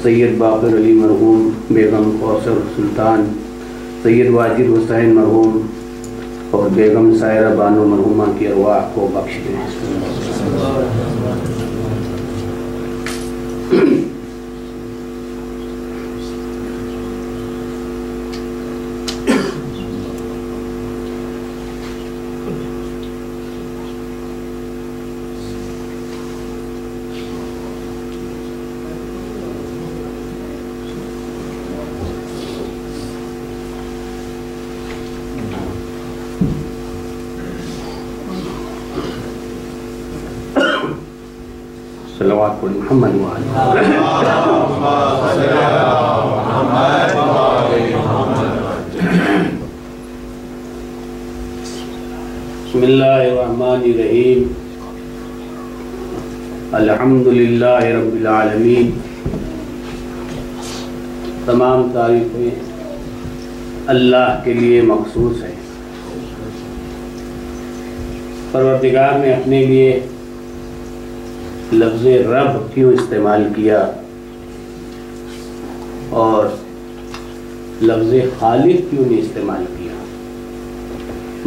Syed Baqir Ali मरहूम, बेगम कौसर सुल्तान, सैयद वाजिद हुसैन मरहूम और बेगम सायरा बानो मरहूमा की अरवाह को बख्श दें। सल्लल्लाहु अलैहि मोहम्मद बिस्मिल्लाहिर्रहमानिर्रहीम अल्हम्दुलिल्लाहि रब्बिल आलमीन। तमाम तारीफ़ें अल्लाह के लिए मखसूस है। परवरदिगार ने अपने लिए लफ्ज़ रब क्यों इस्तेमाल किया और लफ्ज़ खालिक क्यों नहीं इस्तेमाल किया?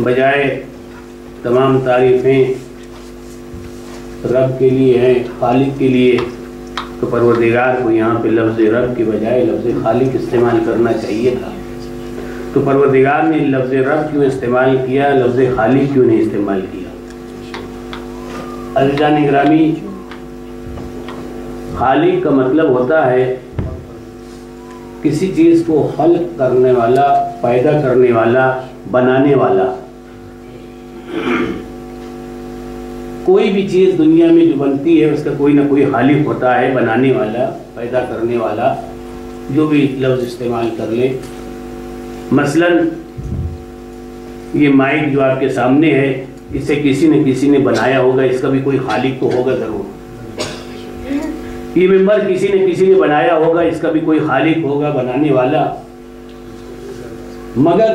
बजाय तमाम तारीफ़ें रब के लिए हैं, खालिक के लिए, तो परवरदिगार को यहाँ पे लफ्ज़ रब के बजाय लफ्ज़ खालिक इस्तेमाल करना चाहिए था। तो परवरदिगार ने लफ्ज़ रब क्यों इस्तेमाल किया, लफ्ज़ खालिक क्यों नहीं इस्तेमाल किया? अज़ीज़ान गिरामी, खालिक का मतलब होता है किसी चीज़ को खल्क करने वाला, पैदा करने वाला, बनाने वाला। कोई भी चीज़ दुनिया में जो बनती है उसका कोई ना कोई खालिक होता है, बनाने वाला, पैदा करने वाला, जो भी लफ्ज़ इस्तेमाल कर ले। मसलन ये माइक जो आपके सामने है, इसे किसी ने बनाया होगा, इसका भी कोई खालिक तो होगा ज़रूर। ये मेंबर किसी ने बनाया होगा, इसका भी कोई खालिक होगा, बनाने वाला। मगर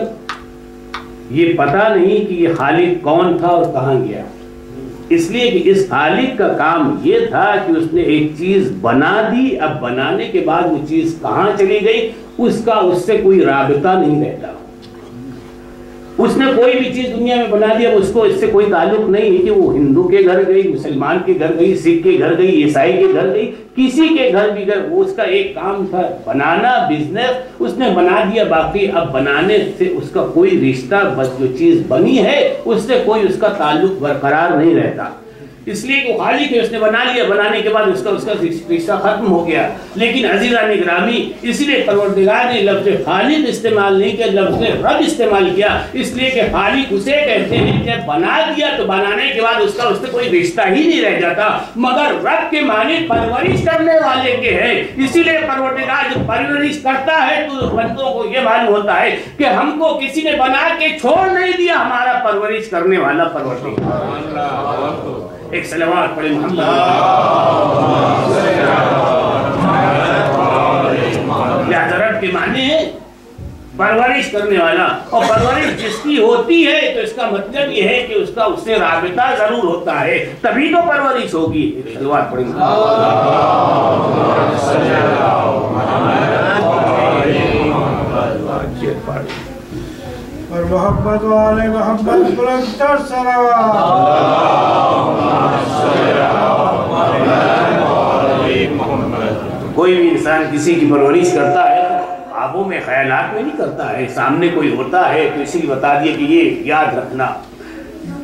ये पता नहीं कि ये खालिक कौन था और कहाँ गया। इसलिए कि इस खालिक का काम ये था कि उसने एक चीज़ बना दी, अब बनाने के बाद वो चीज़ कहाँ चली गई उसका उससे कोई राबिता नहीं रहता। उसने कोई भी चीज दुनिया में बना दिया, उसको इससे कोई ताल्लुक नहीं है कि वो हिंदू के घर गई, मुसलमान के घर गई, सिख के घर गई, ईसाई के घर गई, किसी के घर भी गई, वो उसका एक काम था बनाना, बिजनेस, उसने बना दिया। बाकी अब बनाने से उसका कोई रिश्ता, बस जो चीज बनी है उससे कोई उसका ताल्लुक बरकरार नहीं रहता। इसलिए वो खालिक है, उसने बना लिया, बनाने के बाद उसका रिश्ता खत्म हो गया। लेकिन अजीज़ान गिरामी, इसलिए परवरदिगार ने लफ्ज़ खालिक इस्तेमाल नहीं किया, लफ्ज़ रब इस्तेमाल किया। इसलिए कि खालिक उसे कहते हैं कि बना दिया तो बनाने के बाद उसका उससे कोई रिश्ता ही नहीं रह जाता, मगर रब के माने परवरिश करने वाले के हैं। इसीलिए परवरदिगार जब परवरिश करता है तो बंदों को ये मालूम होता है कि हमको किसी ने बना के छोड़ नहीं दिया, हमारा परवरिश करने वाला परवरदिगार। एक सलवात पढ़े मोहम्मद के माने परवरिश करने वाला, और परवरिश जिसकी होती है तो इसका मतलब ये है कि उसका उससे राबिता जरूर होता है, तभी तो परवरिश होगी। एक सलवात पढ़े और मोहब्बत वाले मोहब्बत बुलंद कोई भी इंसान किसी की परवरिश करता है ख्वाबों में, ख्यालात में नहीं करता है। सामने कोई होता है तो इसीलिए बता दिया कि ये याद रखना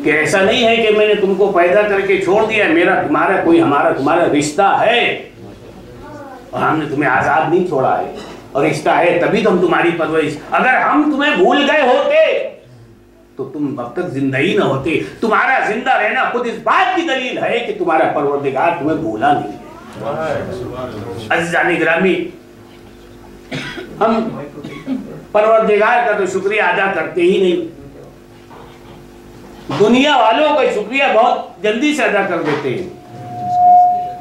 कि ऐसा नहीं है कि मैंने तुमको पैदा करके छोड़ दिया, मेरा तुम्हारा कोई तुम्हारा रिश्ता है और हमने तुम्हें आजाद नहीं छोड़ा है, और रिश्ता है तभी तो हम तुम्हारी परवरिश। अगर हम तुम्हें भूल गए होते तो तुम अब तक जिंदा ही ना होते। तुम्हारा जिंदा रहना खुद इस बात की दलील है कि तुम्हारा परवरदिगार तुम्हें भूला नहीं है। अज़ीज़ान गिरामी, हम परवरदिगार का तो शुक्रिया अदा करते ही नहीं, दुनिया वालों का शुक्रिया बहुत जल्दी से अदा कर देते हैं।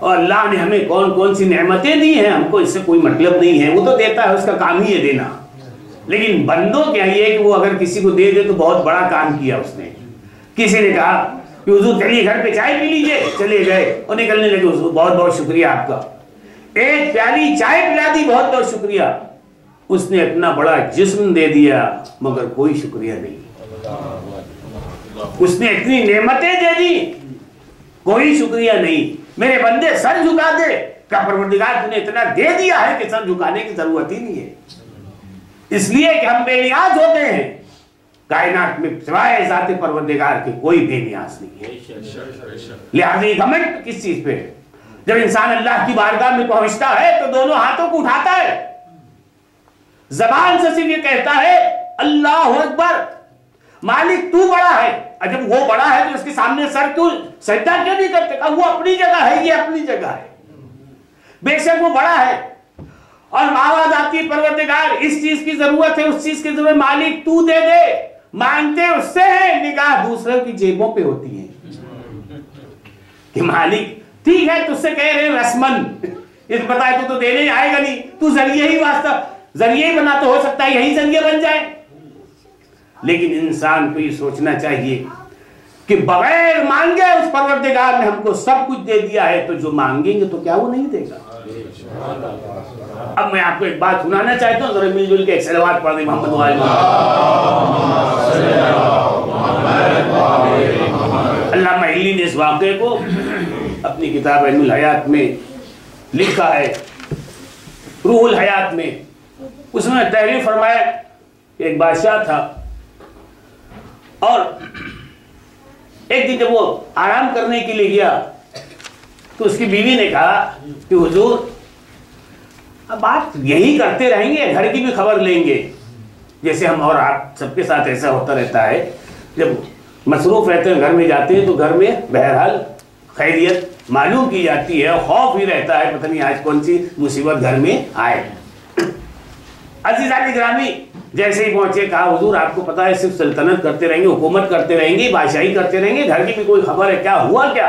और अल्लाह ने हमें कौन कौन सी नेमतें दी हैं, हमको इससे कोई मतलब नहीं है, वो तो देता है, उसका काम ही है देना। लेकिन बंदों क्या ये कि वो अगर किसी को दे दे तो बहुत बड़ा काम किया उसने। किसी ने कहा कि हुजूर चलिए घर पे चाय पी लीजिए, चले गए और निकलने लगे, हुजूर बहुत बहुत शुक्रिया आपका, एक प्याली चाय पिला दी, बहुत बहुत शुक्रिया। उसने इतना बड़ा जिस्म दे दिया मगर कोई शुक्रिया नहीं। उसने इतनी नेमतें दे दी, कोई शुक्रिया नहीं। मेरे बंदे सर झुका दे, क्या परवरदिगार तूने इतना दे दिया है कि सर झुकाने की जरूरत ही नहीं है। इसलिए कि हम बेनियाज होते हैं, कायनात में सिवाय ज़ाते परवरदिगार के कोई बेनियाज नहीं है। लिहाजा घमंड किस चीज पे? जब इंसान अल्लाह की बारगाह में पहुंचता है तो दोनों हाथों को उठाता है, जबान से सिर्फ ये कहता है अल्लाह अकबर, मालिक तू बड़ा है। जब वो बड़ा है तो उसके सामने सर क्यों सजदा क्यों नहीं करते? वो अपनी जगह है, ये अपनी जगह है, बेशक वो बड़ा है। और आवाज आती है परवरदिगार इस चीज की जरूरत है, उस चीज की जरूरत, मालिक तू दे दे। मांगते उससे है, निगाह दूसरों की जेबों पे होती है कि मालिक ठीक है तुझसे कह रहे रस्मन, इस पता है तो देने आएगा नहीं, तू जरिए ही वास्ता, जरिए ही बना तो हो सकता है यही जरिए बन जाए। लेकिन इंसान को ये सोचना चाहिए कि बगैर मांगे उस परवरदिगार ने हमको सब कुछ दे दिया है, तो जो मांगेंगे तो क्या वो नहीं देगा? अब मैं आपको एक बात सुनाना चाहता हूँ, जरा मिलजुल के एक सलवात पढ़ दें मोहम्मद वाले। अल्लामा इल्ली ने इस वाक़े को अपनी किताब रूहुल हयात में लिखा है। रूहुल हयात में उसने तहरीर फरमाया कि एक बादशाह था और एक दिन जब वो आराम करने के लिए गया तो उसकी बीवी ने कहा कि हुजूर अब आप यही करते रहेंगे, घर की भी खबर लेंगे? जैसे हम और आप सबके साथ ऐसा होता रहता है, जब मसरूफ रहते हैं घर में जाते हैं तो घर में बहरहाल खैरियत मालूम की जाती है, खौफ ही रहता है पता नहीं आज कौन सी मुसीबत घर में आए। अज़ीज़ान गिरामी जैसे ही पहुंचे कहा हुजूर आपको पता है सिर्फ सल्तनत करते रहेंगे, हुकूमत करते रहेंगे, बादशाही करते रहेंगे, घर की भी कोई खबर है क्या? हुआ क्या?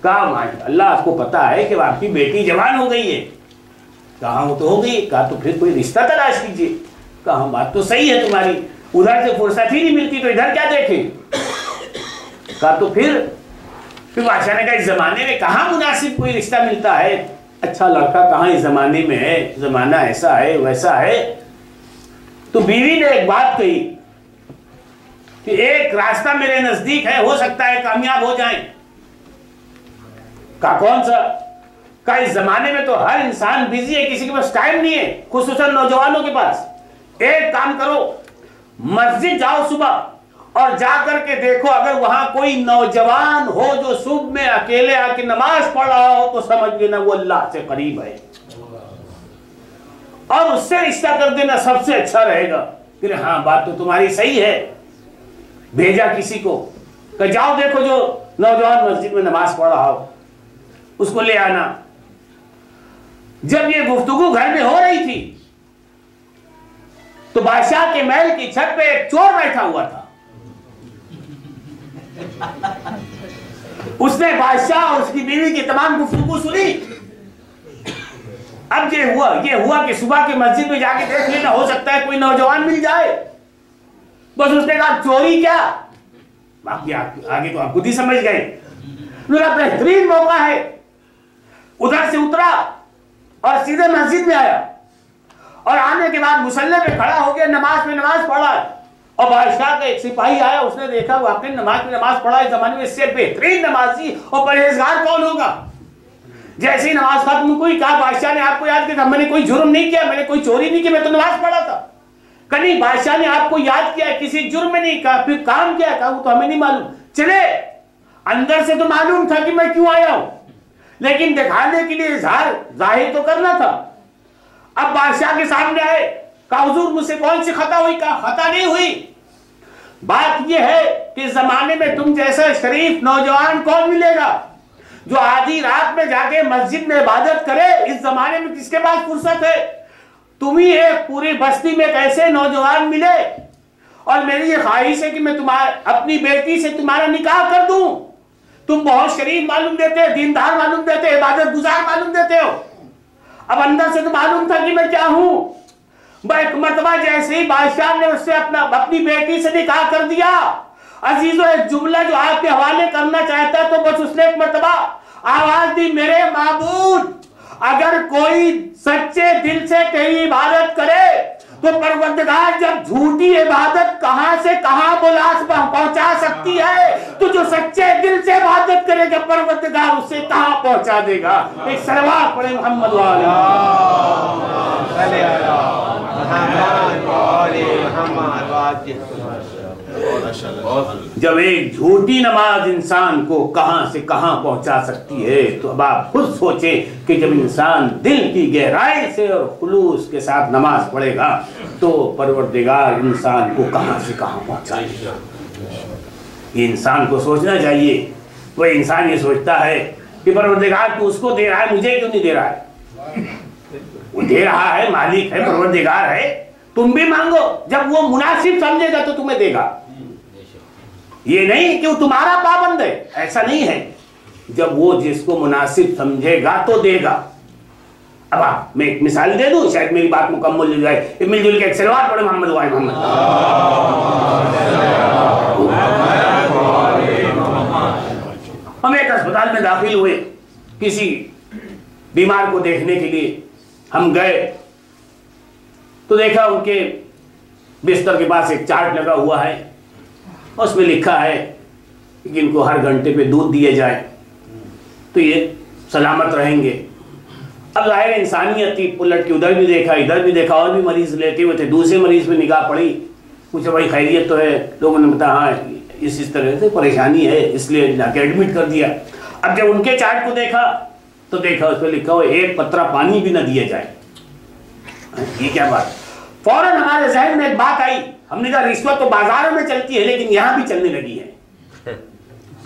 कहा अल्लाह आपको पता है कि आपकी बेटी जवान हो गई है। कहा वो तो हो गई। कहा तो फिर कोई रिश्ता तलाश कीजिए। कहा बात तो सही है तुम्हारी, उधर से फुर्सत ही नहीं मिलती तो इधर क्या देखें? कहा तो फिर बादशाह ने कहा इस जमाने में कहाँ मुनासिब कोई रिश्ता मिलता है, अच्छा लड़का कहाँ इस जमाने में है, जमाना ऐसा है वैसा है। तो बीवी ने एक बात कही कि एक रास्ता मेरे नजदीक है, हो सकता है कामयाब हो जाए। का कौन सा? का इस जमाने में तो हर इंसान बिजी है, किसी के पास टाइम नहीं है, खुसूसन नौजवानों के पास। एक काम करो, मस्जिद जाओ सुबह और जाकर के देखो, अगर वहां कोई नौजवान हो जो सुबह में अकेले आके नमाज पढ़ रहा हो तो समझ लेना वो अल्लाह से करीब है, और उससे रिश्ता कर देना सबसे अच्छा रहेगा। फिर हाँ, बात तो तुम्हारी सही है, भेजा किसी को कि जाओ देखो जो नौजवान मस्जिद में नमाज पढ़ रहा हो, उसको ले आना। जब ये गुफ्तगू घर में हो रही थी तो बादशाह के महल की छत पे एक चोर बैठा हुआ था। उसने बादशाह और उसकी बीवी की तमाम गुफ्तगू सुनी। अब ये हुआ कि सुबह की मस्जिद में जाके देख लेना, हो सकता है कोई नौजवान मिल जाए। बस उसने कहा चोरी क्या, बाकी आगे तो आप खुद ही समझ गए। मेरा बेहतरीन मौका है। उधर से उतरा और सीधे मस्जिद में आया, और आने के बाद मुसल्ले पे खड़ा हो गया, नमाज पढ़ा। और बादशाह का एक सिपाही आया, उसने देखा वाकई नमाज पढ़ा। इस जमाने में इससे बेहतरीन नमाजी और परहेजगार कौन होगा। जैसे ही नमाज खत्म हुई, कहा बादशाह ने आपको याद किया? मैंने कोई जुर्म नहीं किया, मैंने कोई चोरी नहीं की, मैं तो नमाज पढ़ा था। कहीं बादशाह ने आपको याद किया, किसी जुर्म में नहीं। कहा फिर काम क्या? कहा वो तो हमें नहीं मालूम। चले, अंदर से तो मालूम था कि मैं क्यों आया हूं, लेकिन दिखाने के लिए इजहार जाहिर तो करना था। अब बादशाह के सामने आए, कहा हुजूर मुझसे कौन सी खता हुई? कहा खता नहीं हुई, बात यह है कि जमाने में तुम जैसा शरीफ नौजवान कौन मिलेगा जो आधी रात में जाके मस्जिद में इबादत करे। इस जमाने में किसके पास फुर्सत है? तुम ही एक पूरी बस्ती में कैसे नौजवान मिले, और मेरी ये ख्वाहिश है कि मैं अपनी बेटी से तुम्हारा निकाह कर दूं। तुम बहुत शरीफ मालूम देते हो, दीनदार मालूम देते हो, इबादत गुजार मालूम देते हो। अब अंदर से तो मालूम था कि मैं क्या हूं। एक मरतबा जैसे ही बादशाह ने उससे अपनी बेटी से निकाह कर दिया, अजीजों एक जुमला जो आपके हवाले करना चाहता है, तो बस उसने एक मरतबा आवाज दी, मेरे माबूद, अगर कोई सच्चे दिल से तेरी इबादत करे तो परवरदिगार जब झूठी इबादत कहां से कहां पहुंचा सकती है, तो जो सच्चे दिल से इबादत करेगा परवरदिगार उसे कहां पहुंचा देगा। एक सलवात पढ़े मोहम्मद वाले। जब एक झूठी नमाज इंसान को कहां से कहां पहुंचा सकती है, तो अब आप खुद सोचें कि जब इंसान दिल की गहराई से और खुलूस के साथ नमाज पढ़ेगा तो परवरदिगार इंसान को कहां से कहां पहुंचाएगा। ये इंसान को सोचना चाहिए। वह इंसान ये सोचता है कि परवरदिगार तू उसको दे रहा है, मुझे क्यों नहीं दे रहा है? वो दे रहा है, मालिक है, परवरदिगार है, तुम भी मांगो। जब वो मुनासिब समझेगा तो तुम्हें देगा। ये नहीं कि वो तुम्हारा पाबंद है, ऐसा नहीं है। जब वो जिसको मुनासिब समझेगा तो देगा। अब मैं एक मिसाल दे दूं, शायद मेरी बात मुकम्मल हो जाए। मिलजुल के एक सलवात पढ़े मोहम्मद वाले मोहम्मद। हम एक अस्पताल में दाखिल हुए, किसी बीमार को देखने के लिए हम गए, तो देखा उनके बिस्तर के पास एक चार्ट लगा हुआ है, उसमें लिखा है कि इनको हर घंटे पे दूध दिए जाए तो ये सलामत रहेंगे। अब जाहिर इंसानियत थी, उलट के उधर भी देखा, इधर भी देखा, और भी मरीज लेटे हुए थे। दूसरे मरीज पे निगाह पड़ी, पूछा भाई खैरियत तो है? लोगों ने बताया हाँ इस तरह से परेशानी है, इसलिए जाके एडमिट कर दिया। अब जब उनके चार्ट को देखा तो देखा उस पर लिखा हुआ एक कतरा पानी भी न दिया जाए। ये क्या बात? फौरन हमारे जहन में एक बात आई। हमने कहा रिश्वत तो बाजारों में चलती है, लेकिन यहां भी चलने लगी है।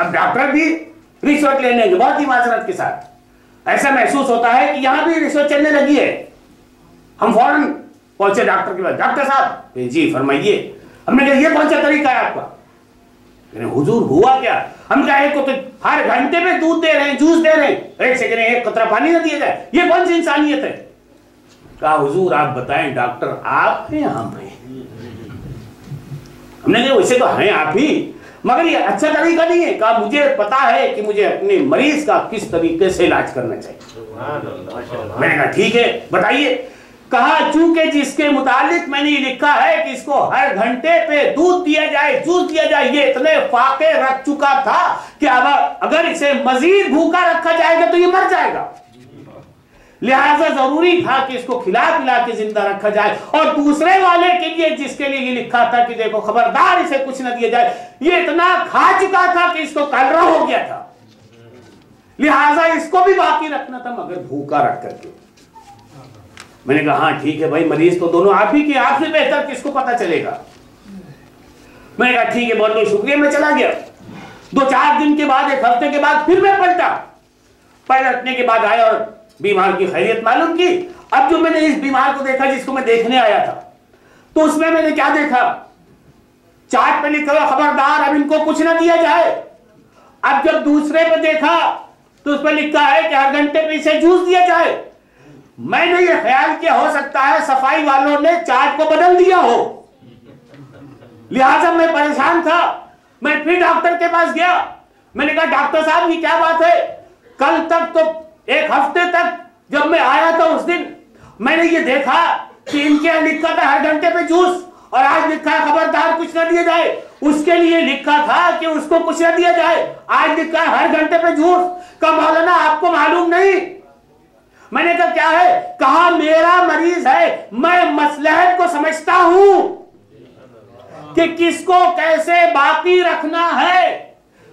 अब डॉक्टर भी रिश्वत लेने लगे, बहुत ही माजरत के साथ। ऐसा महसूस होता है कि यहां भी रिश्वत चलने लगी है। हम फौरन पहुंचे डॉक्टर के पास। डॉक्टर साहब जी फरमाइए। हमने कहा ये कौन सा तरीका है आपका? हुजूर हुआ क्या? हम क्या एक को तो हर घंटे में दूध दे रहे हैं, जूस दे रहे हैं, एक सेकंड एक कतरा पानी ना दिया जाए, ये कौन सी इंसानियत है? कहा हुजूर आप बताएं, डॉक्टर आप हैं हम हैं। हमने कहा वैसे तो हैं आप ही, मगर ये अच्छा तरीका नहीं है। कहा मुझे पता है कि मुझे अपने मरीज का किस तरीके से इलाज करना चाहिए। मैंने कहा ठीक है बताइए। कहा चूंकि जिसके मुतालिक मैंने ये लिखा है कि इसको हर घंटे पे दूध दिया जाए, जूस दिया जाए, ये इतने फाके रख चुका था कि अब अगर इसे मजीद भूखा रखा जाएगा तो ये मर जाएगा। लिहाजा जरूरी था कि इसको खिला पिला के जिंदा रखा जाए। और दूसरे वाले के लिए जिसके लिए ये लिखा था कि देखो खबरदार इसे कुछ न दिया जाए, ये इतना खा चुका था कि इसको कलरा हो गया था, लिहाजा इसको भी बाकी रखना था मगर भूखा रख करके। मैंने कहा हाँ ठीक है भाई, मरीज तो दोनों आप ही के, आपसे बेहतर किसको पता चलेगा। मैंने कहा ठीक है बहुत बहुत शुक्रिया, मैं चला गया। 2-4 दिन के बाद, 1 हफ्ते के बाद फिर मैं पलटने के बाद आया और बीमार की खैरियत मालूम की। अब जो मैंने इस बीमार को देखा जिसको मैं देखने आया था, तो उसमें मैंने क्या देखा, चार्ट पे लिखा हुआ खबरदार अब इनको कुछ ना दिया जाए। अब जब दूसरे पे देखा तो उस पर लिखा है कि हर घंटे पे इसे जूस दिया जाए। मैंने ये ख्याल किया हो सकता है सफाई वालों ने चार्ट को बदल दिया हो, लिहाजा मैं परेशान था। मैं फिर डॉक्टर के पास गया, मैंने कहा डॉक्टर साहब ये क्या बात है, कल तक तो 1 हफ्ते तक जब मैं आया था उस दिन मैंने ये देखा कि इनके यहाँ लिखा था हर घंटे पे जूस, और आज लिखा है खबरदार कुछ ना दिया जाए। उसके लिए लिखा था कि उसको कुछ ना दिया जाए, आज लिखा है हर घंटे पे जूस। का मौलाना आपको मालूम नहीं? मैंने कहा क्या है? कहा मेरा मरीज है, मैं मसलहत को समझता हूं कि किसको कैसे बाकी रखना है।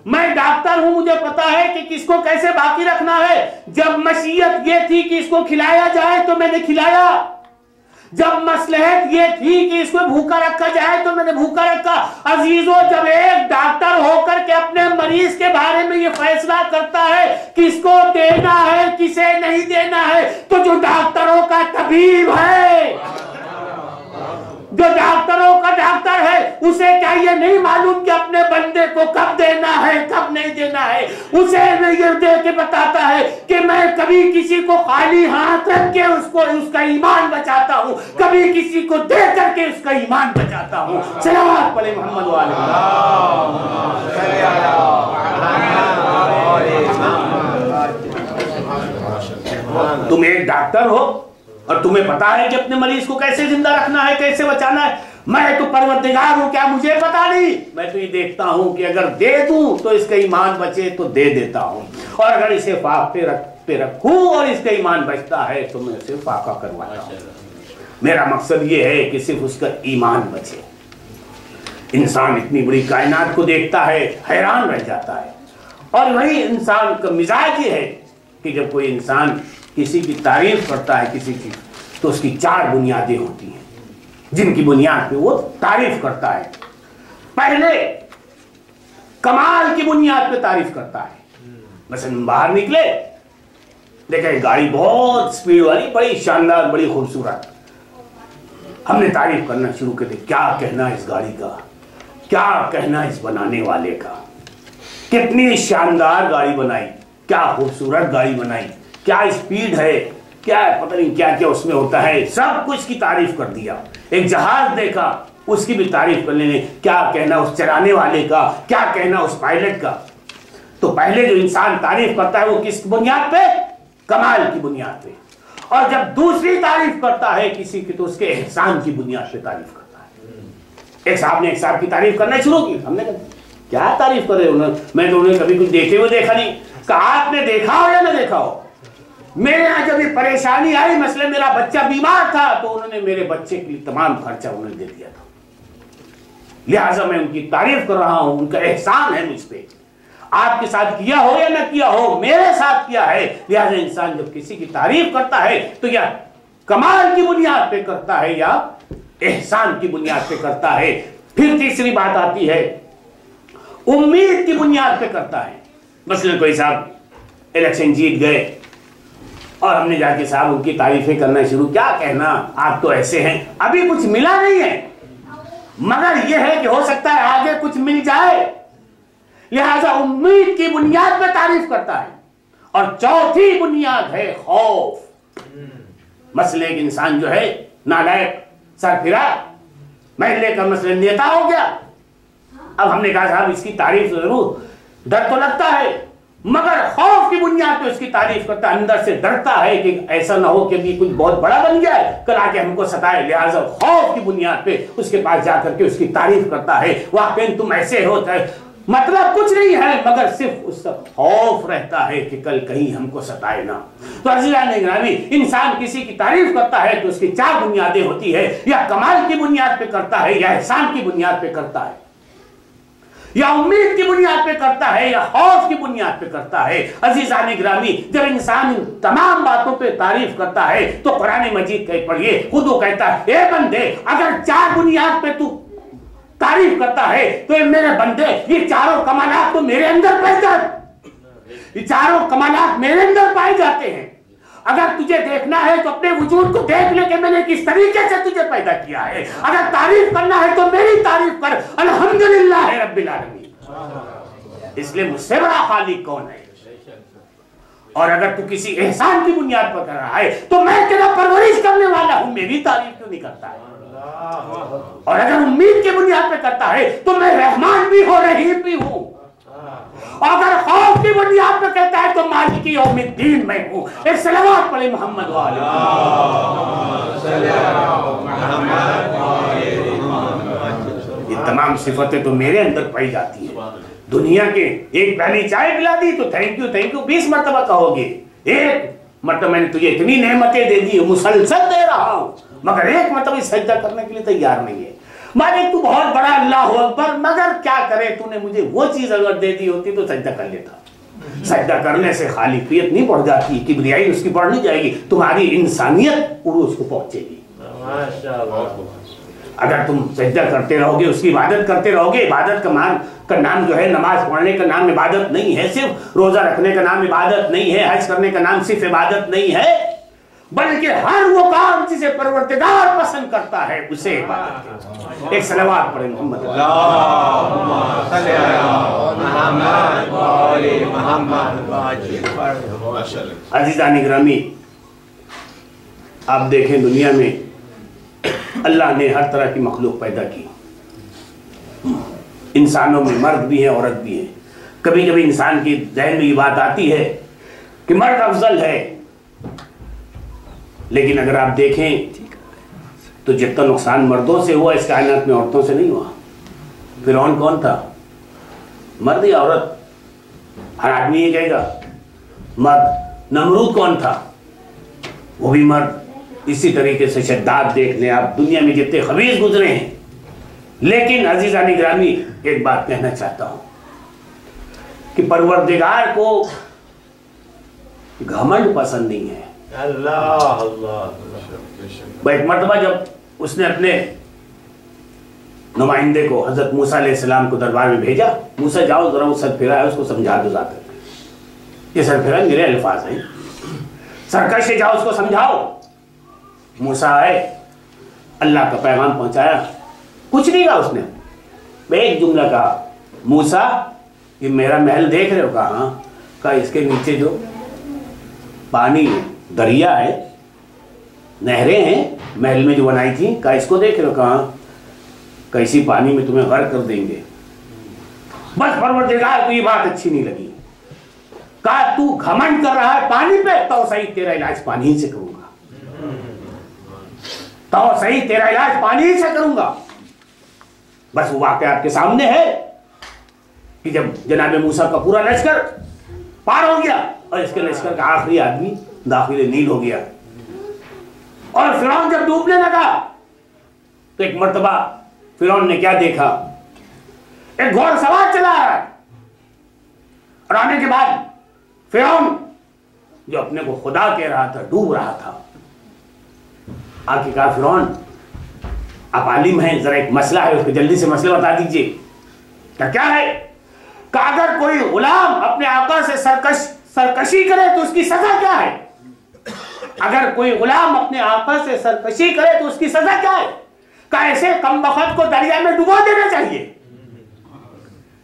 मैं डॉक्टर हूं, मुझे पता है कि किसको कैसे बाकी रखना है। जब मशीयत ये थी कि इसको खिलाया जाए तो मैंने खिलाया, जब मसलहत ये थी कि इसको भूखा रखा जाए तो मैंने भूखा रखा। अजीजों, जब एक डॉक्टर होकर के अपने मरीज के बारे में ये फैसला करता है किसको देना है किसे नहीं देना है, तो जो डॉक्टरों का तबीब है, जो डॉक्टरों का डॉक्टर है, उसे क्या ये नहीं मालूम कि अपने बंदे को कब देना है कब नहीं देना है? उसे ये दे के बताता है कि मैं कभी किसी को खाली हाथ रख के उसको उसका ईमान बचाता हूँ, कभी किसी को दे करके उसका ईमान बचाता हूँ। सलावत पढ़े मोहम्मद वाले। तुम एक डॉक्टर हो और तुम्हें पता है कि अपने मरीज को कैसे जिंदा रखना है, कैसे बचाना है। मैं तो परवरदिगार हूं, क्या मुझे पता नहीं? मैं तो ये देखता हूं कि अगर दे दूं तो इसका ईमान बचे तो दे देता हूं, और अगर इसे फाक पे रखूं और इसका ईमान बचता है तो मैं उसे फाका करवाता हूं। मेरा मकसद ये है कि सिर्फ उसका ईमान बचे। इंसान इतनी बड़ी कायनात को देखता है, हैरान रह जाता है। और वही इंसान का मिजाज ये है कि जब कोई इंसान किसी की तारीफ करता है किसी की, तो उसकी 4 बुनियादें होती हैं जिनकी बुनियाद पे वो तारीफ करता है। पहले कमाल की बुनियाद पे तारीफ करता है। मसलन बाहर निकले, देखे गाड़ी बहुत स्पीड वाली, बड़ी शानदार, बड़ी खूबसूरत, हमने तारीफ करना शुरू कर दी। क्या कहना इस गाड़ी का, क्या कहना इस बनाने वाले का, कितनी शानदार गाड़ी बनाई, क्या खूबसूरत गाड़ी बनाई, क्या स्पीड है, क्या पता नहीं क्या क्या उसमें होता है, सब कुछ की तारीफ कर दिया। एक जहाज देखा, उसकी भी तारीफ कर लेने, क्या कहना उस चलाने वाले का, क्या कहना उस पायलट का। तो पहले जो इंसान तारीफ करता है वो किस बुनियाद पे? कमाल की बुनियाद पे। और जब दूसरी तारीफ करता है किसी की तो उसके एहसान की बुनियाद पे तारीफ करता है। एक साहब ने एक साहब की तारीफ करना शुरू की। हमने कहा क्या तारीफ कर रहे हो? मैं तो उन्हें कभी कुछ देखे हुए देखा नहीं। कहा आपने देखा हो या ना देखा हो, मेरे यहाँ जब ये परेशानी आई, मसले मेरा बच्चा बीमार था, तो उन्होंने मेरे बच्चे के लिए तमाम खर्चा उन्होंने दे दिया था। लिहाजा मैं उनकी तारीफ कर रहा हूं, उनका एहसान है मुझ पे। आपके साथ किया हो या ना किया हो, मेरे साथ किया है। लिहाजा इंसान जब किसी की तारीफ करता है तो या कमाल की बुनियाद पे करता है या एहसान की बुनियाद पे करता है। फिर तीसरी बात आती है, उम्मीद की बुनियाद पे करता है। मसलन कोई साहब इलेक्शन जीत गए और हमने जाके साहब उनकी तारीफें करना शुरू, क्या कहना आप तो ऐसे हैं, अभी कुछ मिला नहीं है मगर यह है कि हो सकता है आगे कुछ मिल जाए। लिहाजा उम्मीद की बुनियाद पर तारीफ करता है। और चौथी बुनियाद है खौफ। मसले एक इंसान जो है नालायक, सरफिरा, महल्ले का मसले नेता हो गया। अब हमने कहा साहब इसकी तारीफ जरूर, डर तो लगता है मगर खौफ की बुनियाद पे उसकी तारीफ करता है, अंदर से डरता है कि ऐसा ना हो कि भी कुछ बहुत बड़ा बन गया है, कल आके हमको सताए, लिहाजा खौफ की बुनियाद पे उसके पास जाकर के उसकी तारीफ करता है। वाकई तुम ऐसे हो, मतलब कुछ नहीं है मगर सिर्फ उसका खौफ रहता है कि कल कहीं हमको सताए ना। तो अज़ीज़ान इकरामी, इंसान किसी की तारीफ करता है तो उसकी चार बुनियादें होती है, या कमाल की बुनियाद पे करता है, या एहसान की बुनियाद पे करता है, या उम्मीद की बुनियाद पे करता है, या खौफ की बुनियाद पे करता है। अज़ीज़ान इकरामी, जब इंसान इन तमाम बातों पे तारीफ करता है तो कुरान मजीद के पढ़िए, खुद वो कहता है, ए बंदे, अगर चार बुनियाद पे तू तारीफ करता है तो मेरे बंदे, ये चारों कमालात तो मेरे अंदर पाए जाते, ये चारों कमालात मेरे अंदर पाए जाते हैं। अगर तुझे देखना है तो अपने वजूद को देख ले कि मैंने किस तरीके से तुझे पैदा किया है। अगर तारीफ करना है तो मेरी तारीफ कर, अल्हम्दुलिल्लाह रब्बिल आलमीन, इसलिए मुझसे बड़ा खालिक कौन है। और अगर तू किसी एहसान की बुनियाद पर कर रहा है तो मैं तेरा परवरिश करने वाला हूं, मेरी तारीफ क्यों नहीं करता है। और अगर उम्मीद की बुनियाद पे करता है तो मैं रहमान भी हूं, रहीम भी हूं। अगर खौफ की बुनियाद पे कहता है तो मालिकी यौमिद्दीन मैं हूं। एक सलावत पढ़े मोहम्मद वाले। ये तमाम सिफतें तो मेरे अंदर पाई जाती है। दुनिया के एक प्याली चाय पिला दी तो थैंक यू 20 मरतबा कहोगे। एक मतलब मैंने तुझे इतनी नेमतें दे दी, मुसलसल दे रहा हूं, मगर एक मतलब सजदा करने के लिए तैयार नहीं है। मालिक तू बहुत बड़ा, अल्लाह अकबर, मगर क्या करे, तूने मुझे वो चीज अगर दे दी होती तो सजदा कर लेता। सजदा करने से खालिफियत नहीं बढ़ जाती, किबरियाई उसकी बढ़ नहीं जाएगी, तुम्हारी इंसानियत उरूज को पहुंचेगी। अगर तुम सजदा करते रहोगे, उसकी इबादत करते रहोगे, इबादत का नाम जो है नमाज पढ़ने का नाम इबादत नहीं है, सिर्फ रोजा रखने का नाम इबादत नहीं है, हज करने का नाम सिर्फ इबादत नहीं है, बल्कि हर वो काम जिसे परवरदिगार पसंद करता है उसे इबादत है। एक सलावत पढ़े मोहम्मद। अज़ीज़ान इकरामी, आप देखें दुनिया में अल्लाह ने हर तरह की मखलूक पैदा की, इंसानों में मर्द भी है, औरत भी है। कभी कभी इंसान की ज़हन में ये बात आती है कि मर्द अफजल है, लेकिन अगर आप देखें तो जितना नुकसान मर्दों से हुआ इस कायनात में औरतों से नहीं हुआ। फिरौन कौन था? मर्द या औरत? हर आदमी ये कहेगा मर्द। नमरूद कौन था? वो भी मर्द। इसी तरीके से शद्दाद देख लें आप, दुनिया में जितने खबीज गुजरे हैं। लेकिन अज़ीज़ान इकरामी, एक बात कहना चाहता हूं कि परवरदिगार को घमंड पसंद नहीं है। अल्लाह एक मर्तबा जब उसने अपने नुमाइंदे को हजरत मूसा अलैहिस्सलाम को दरबार में भेजा, मूसा जाओ जरा वो सरफिरा है उसको समझा दो जाकर। ये सरफिरा मेरे अल्फाज हैं, सरकश से जाओ उसको समझाओ। मूसा आए, अल्लाह का पैगाम पहुंचाया, कुछ नहीं कहा उसने, एक जुमला कहा, मूसा ये मेरा महल देख रहे हो? कहा इसके नीचे जो पानी दरिया है, नहरें हैं महल में जो बनाई थी, कहा इसको देख रहे हो? कहा इसी पानी में तुम्हें गर्क कर देंगे। बस परवरदिगार को ये बात अच्छी नहीं लगी। कहा तू घमंड कर रहा है पानी पे, तो सही तेरा इलाज पानी ही से करूंगा, तो सही तेरा इलाज पानी ही से करूंगा। बस वो वाक़या आपके सामने है कि जब जनाब मूसा का पूरा लश्कर पार हो गया और इसके लश्कर का आखिरी आदमी दाखिल नील हो गया, और फिरौन जब डूबने लगा तो एक मर्तबा फिरौन ने क्या देखा? एक घोड़सवार चला आ रहा है, और आने के बाद फिरौन जो अपने को खुदा कह रहा था डूब रहा था। आके कहा, फिरौन आप आलिम हैं, जरा एक मसला है, उसको जल्दी से मसला बता दीजिए। क्या है? कि अगर कोई गुलाम अपने आका से सरकशी करे तो उसकी सजा क्या है? अगर कोई गुलाम अपने आका से सरकशी करे तो उसकी सजा क्या है? का ऐसे कमबख्त को दरिया में डुबो देना चाहिए।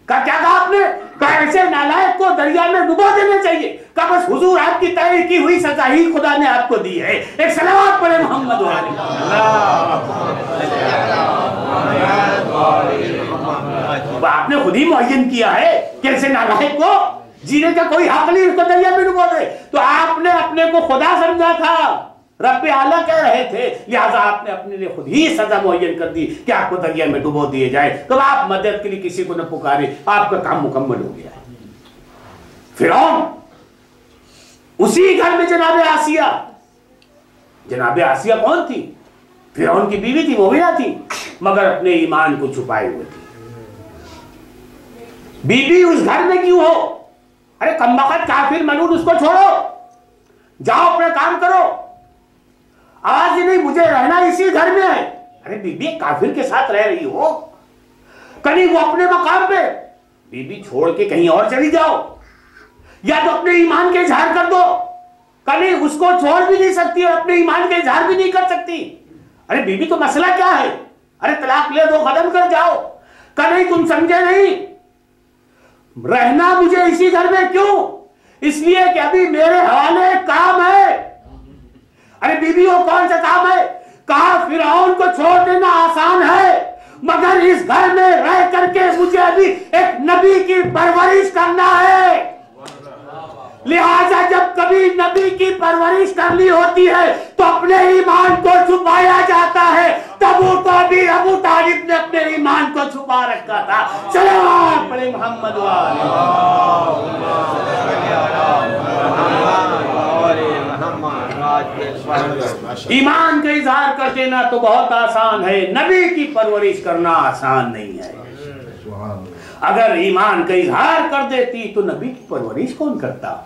का क्या कहा आपने? का ऐसे नालायक को दरिया में डुबो देना चाहिए। का बस हुजूर आपकी तय की हुई सजा ही खुदा ने आपको दी है। एक सलावत पढ़े मोहम्मद वाले। आपने खुद ही मुअय्यन किया है कि ऐसे नालायक को जीने का कोई हक नहीं, उसको दरिया में डुबो दे। तो आपने अपने को खुदा समझा था, रब्बे आला कह रहे थे, लिहाजा आपने अपने लिए खुद ही सजा मुअय्यन कर दी कि आपको दरिया में डुबो दिए जाए। तो आप मदद के लिए किसी को न पुकारे, आपका काम मुकम्मल हो गया है। फिरौन उसी घर में जनाबे आसिया कौन थी? फिरौन की बीवी थी, मोमिना थी, मगर अपने ईमान को छुपाए हुए थी। बीबी उस घर में क्यों हो? अरे कमबख्त काफिर मलून, उसको छोड़ो, जाओ अपना काम करो। आवाज ही नहीं, मुझे रहना इसी घर में है। अरे बीबी काफिर के साथ रह रही हो, कहीं वो अपने मकाम पे, बीबी छोड़ के कहीं और चली जाओ, या तो अपने ईमान के इजहार कर दो। कहीं उसको छोड़ भी नहीं सकती और अपने ईमान के इजहार भी नहीं कर सकती। अरे बीबी तो मसला क्या है? अरे तलाक ले दो, खत्म कर जाओ। कहीं तुम समझे नहीं, रहना मुझे इसी घर में क्यों? इसलिए कि अभी मेरे हवाले काम है। अरे बीबी वो कौन सा काम है? कहा फिरौन को छोड़ देना आसान है, मगर इस घर में रह करके मुझे अभी एक नबी की परवरिश करना है। लिहाजा जब कभी नबी की परवरिश करनी होती है तो अपने ईमान को छुपाया जाता है। तब वो तो अभी अबू तालिब ने अपने ईमान को छुपा रखा था। सल्लल्लाहु अलैहि मोहम्मद ईमान का इजहार कर देना तो बहुत आसान है, नबी की परवरिश करना आसान नहीं है। अगर ईमान का इजहार कर देती तो नबी की परवरिश कौन करता?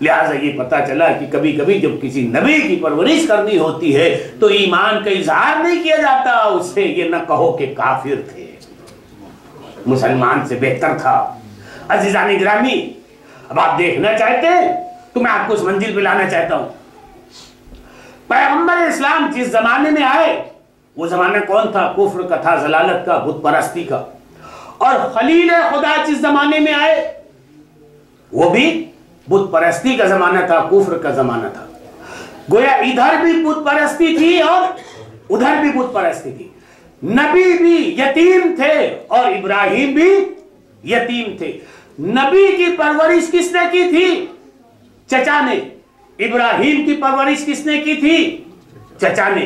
लिहाजा ये पता चला कि कभी कभी जब किसी नबी की परवरिश करनी होती है तो ईमान का इजहार नहीं किया जाता, उससे ये न कहो कि काफिर थे, मुसलमान से बेहतर था। अजीजान गिरामी, अब आप देखना चाहते हैं तो मैं आपको उस मंजिल पे लाना चाहता हूं। पैगंबर इस्लाम जिस जमाने में आए वो जमाना कौन था? कुफ्र का था, जलालत का, बुत परस्ती का। और खलील खुदा जिस जमाने में आए वो भी बुत परस्ती का जमाना था, कुफ्र का जमाना था। गोया इधर भी बुत परस्ती थी और उधर भी बुत परस्ती थी। नबी भी यतीम थे और इब्राहिम भी यतीम थे। नबी की परवरिश किसने की थी? चचा ने। इब्राहिम की परवरिश किसने की थी? चचा ने।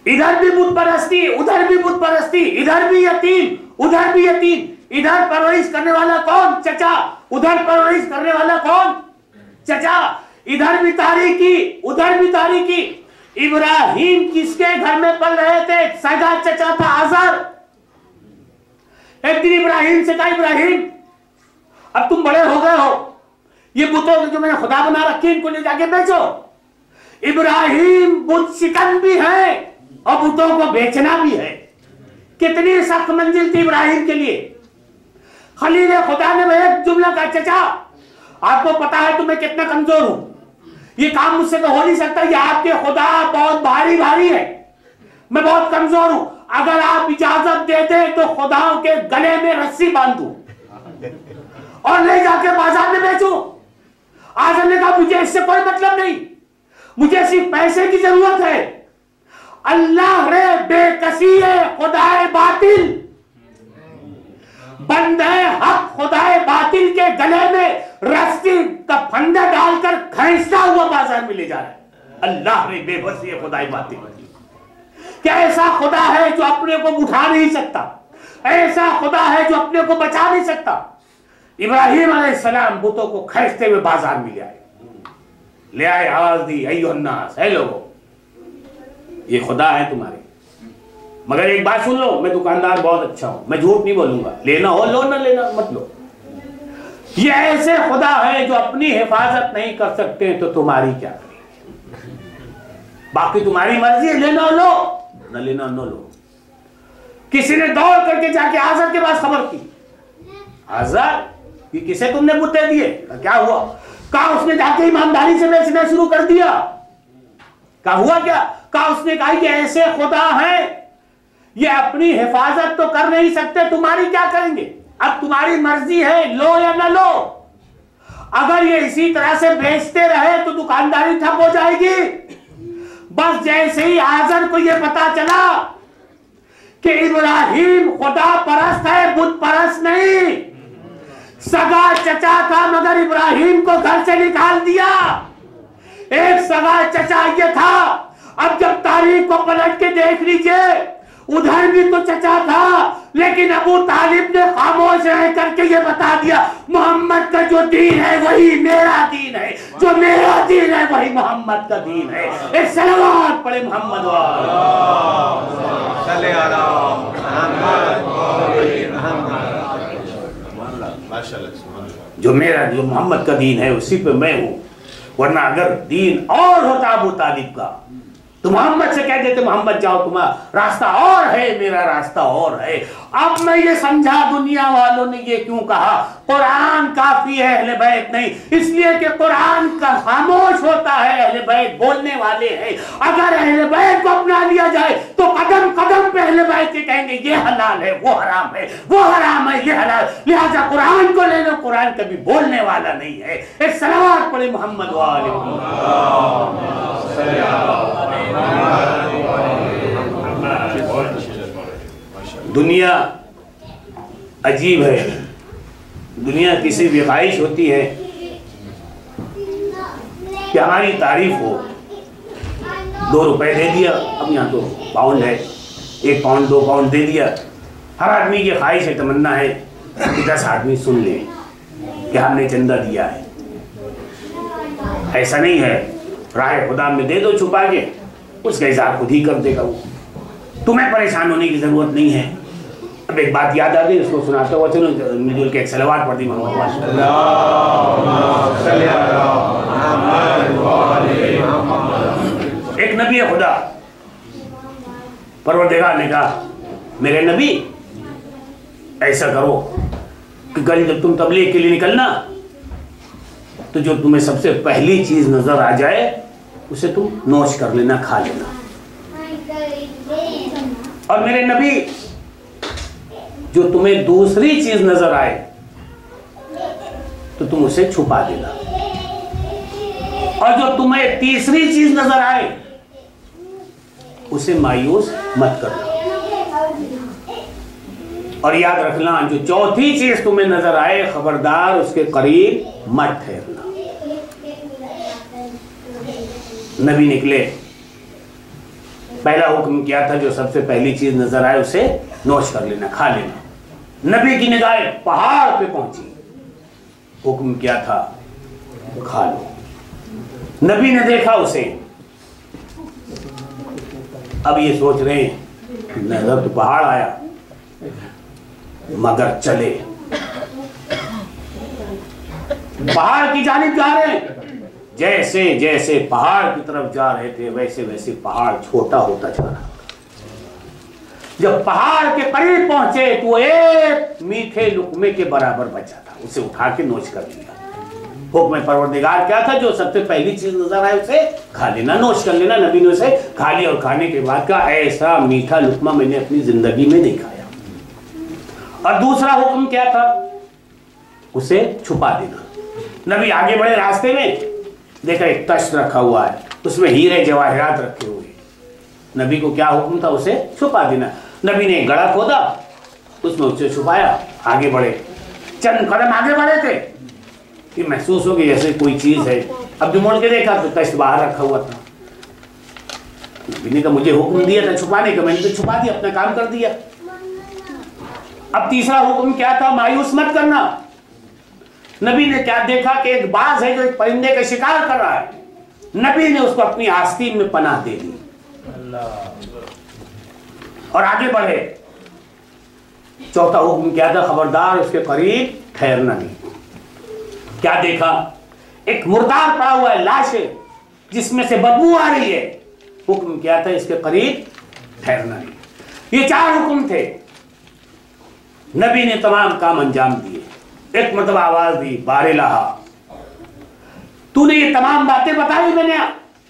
इधर भी बुत परस्ती, उधर भी बुत परस्ती, इधर भी यतीम, उधर भी यतीम। इधर परवरिश करने वाला कौन? चचा। उधर परवरिश करने वाला कौन? चचा। इधर भी तारीकी, उधर भी तारीकी। इब्राहिम किसके घर में पल रहे थे? सगा चचा था आज़र। एक दिन इब्राहिम से कहा, इब्राहिम अब तुम बड़े हो गए हो, ये बुतों जो मैंने खुदा बना रखी इनको ले जाके बेचो। इब्राहिम बुत शिकन भी है और बुतों को बेचना भी है। कितनी सख्त मंजिल थी इब्राहिम के लिए। खलील खुदा ने एक जुमला कहा, चचा आपको पता है तो मैं कितना कमजोर हूं, ये काम मुझसे तो हो नहीं सकता, ये आपके खुदा बहुत भारी भारी है, मैं बहुत कमजोर हूं, अगर आप इजाजत दे दे तो खुदाओं के गले में रस्सी बांध दूं और ले जाके बाजार में बेचूं। आज़र ने कहा मुझे इससे कोई मतलब नहीं, मुझे सिर्फ पैसे की जरूरत है। अल्लाह रे बेकसी है खुदाए बातिल, बंदे हक खुदाए बातिल के गले में रस्सी का फंदा डालकर खींचता हुआ बाजार में ले जा रहा है। अल्लाह रे बेबसी है खुदाए बातिल। क्या ऐसा खुदा है जो अपने को उठा नहीं सकता? ऐसा खुदा है जो अपने को बचा नहीं सकता? इब्राहिम अलैहिस्सलाम बुतों को खींचते हुए बाजार में ले आए, आवाज दी, अय्युहन्नास, है लोगों, ये खुदा है तुम्हारे। मगर एक बात सुन लो, मैं दुकानदार बहुत अच्छा हूं, मैं झूठ नहीं बोलूंगा, लेना हो लो, ना लेना मत लो। ये ऐसे खुदा है जो अपनी हिफाजत नहीं कर सकते तो तुम्हारी क्या करेंगे? बाकी तुम्हारी मर्जी है, लेना लो, न लेना न लो। किसी ने दौड़ करके जाके आज़र के पास खबर की, आज़र कि किसे तुमने बुते दिए? क्या हुआ? कहा उसने जाके ईमानदारी से बेचना शुरू कर दिया। कहा हुआ क्या? कहा उसने कहा कि ऐसे खुदा है ये अपनी हिफाजत तो कर नहीं सकते, तुम्हारी क्या करेंगे? अब तुम्हारी मर्जी है, लो या ना लो। अगर ये इसी तरह से बेचते रहे तो दुकानदारी ठप हो जाएगी। बस जैसे ही आज़र को यह पता चला कि इब्राहिम खुदा परस्त है, बुत परस्त नहीं, सगा चचा था मगर इब्राहिम को घर से निकाल दिया। एक सगा चचा ये था। अब जब तारीख को पलट के देख लीजिए, उधर भी तो चचा था, लेकिन अबू तालिब ने खामोश रह करके ये बता दिया, मोहम्मद का जो दीन है वही मेरा दीन है, जो मेरा दीन है वही मोहम्मद का दीन है। एक सलावत पढ़े मोहम्मद जो मोहम्मद का दीन है उसी पे मैं हूं। वरना अगर दीन और होता अबू तालिब का तो मोहम्मद से कह देते, मोहम्मद जाओ, तुम्हारा रास्ता और है, मेरा रास्ता और है। अब मैं ये समझा दुनिया वालों ने ये क्यों कहा कुरान काफी है, अहले बैत नहीं, इसलिए कि कुरान का खामोश होता है, अहले बैत बोलने वाले हैं। अगर अहले बैत को अपना लिया जाए तो कदम कदम पे अहले बैत के कहेंगे ये हलाल है, वो हराम है, वो हराम है, ये हलाल। लिहाजा कुरान को ले लो, कुरान कभी बोलने वाला नहीं है। एक सलावत पढ़े मोहम्मद वाले। दुनिया अजीब है। दुनिया किसी भी ख्वाहिश होती है कि हमारी तारीफ हो। 2 रुपए दे दिया, अब यहाँ तो पाउंड है, 1 पाउंड 2 पाउंड दे दिया। हर आदमी की ख्वाहिश है, तमन्ना है कि 10 आदमी सुन ले कि हमने चंदा दिया है। ऐसा नहीं है, राह खुदा में दे दो छुपा के, उसका हिसाब खुद ही कर देगा वो। तुम्हें परेशान होने की जरूरत नहीं है। अब एक बात याद आ गई, उसको सुनाता हुआ चलो मिलजुल के एक सलावत पढ़ दी मोहम्मद। एक नबी है खुदा, परवरदिगार ने कहा मेरे नबी ऐसा करो कि कल जब तुम तबलीग के लिए निकलना तो जो तुम्हें सबसे पहली चीज नजर आ जाए उसे तुम नोश कर लेना, खा लेना। और मेरे नबी जो तुम्हें दूसरी चीज नजर आए तो तुम उसे छुपा देना, और जो तुम्हें तीसरी चीज नजर आए उसे मायूस मत करना। और याद रखना जो चौथी चीज तुम्हें नजर आए खबरदार उसके करीब मत ठहरना। नबी निकले, पहला हुक्म किया था जो सबसे पहली चीज नजर आए उसे नोश कर लेना, खा लेना। नबी की निगाहें पहाड़ पे पहुंची, हुक्म किया था खा लो। नबी ने देखा उसे, अब ये सोच रहे हैं नजर तो पहाड़ आया मगर चले, पहाड़ की जानिब जा रहे हैं। जैसे जैसे पहाड़ की तरफ जा रहे थे वैसे वैसे पहाड़ छोटा होता जा रहा। जब पहाड़ के करीब पहुंचे तो वो एक मीठे लुकमे के बराबर बचा था, उसे उठा के नोच कर लिया। हुक्म परवरदिगार क्या था, जो सबसे पहली चीज नजर आए उसे खा लेना, नोच कर लेना। नबी ने उसे खा लिया और खाने के बाद का ऐसा मीठा लुकमा मैंने अपनी जिंदगी में नहीं खाया। और दूसरा हुक्म क्या था, उसे छुपा देना। नबी आगे बढ़े, रास्ते में देखा एक तश्त रखा हुआ है, उसमें हीरे जवाहरात रखे हुए। नबी को क्या हुक्म था, उसे छुपा देना। नबी ने एक गड़ा खोदा, उसमें उसे छुपाया। आगे बढ़े, चंद कदम आगे बढ़े थे कि महसूस हो गई जैसे कोई चीज है। अब जो मुड़ के देखा तो तश्त बाहर रखा हुआ था। नबी ने कहा मुझे हुक्म दिया था छुपाने का, मैंने तो छुपा दिया, अपना काम कर दिया। अब तीसरा हुक्म क्या था, मायूस मत करना। नबी ने क्या देखा कि एक बाज है जो एक परिंदे का शिकार कर रहा है। नबी ने उसको अपनी आस्तीन में पनाह दे दी और आगे बढ़े। चौथा हुक्म क्या था, खबरदार उसके करीब ठहरना नहीं। क्या देखा, एक मुर्दार पड़ा हुआ है, लाश है जिसमें से बदबू आ रही है। हुक्म क्या था, इसके करीब ठहरना नहीं। ये 4 हुक्म थे। नबी ने तमाम काम अंजाम दिए। एक मतलब आवाज दी, बारिलाहा, तूने ये तमाम बातें बताई, मैंने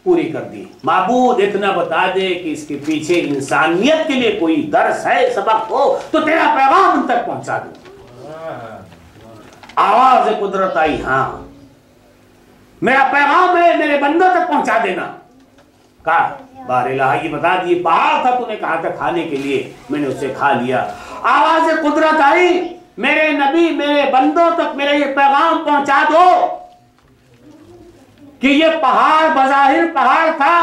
पूरी कर दी। माबूद इतना बता दे कि इसके पीछे इंसानियत के लिए कोई दर्स है, सबक हो तो तेरा पैगाम उन तक पहुंचा दूं। आवाज कुदरत आई, हाँ मेरा पैगाम है, मेरे बंदों तक पहुंचा देना। कहा बारिलाहा, ये बता दिए पहाड़ था, तूने कहा था खाने के लिए, मैंने उसे खा लिया। आवाज कुदरत आई, मेरे नबी नबी मेरे बंदों तक मेरा ये पैगाम पहुंचा दो कि ये पहाड़ बज़ाहिर पहाड़ था,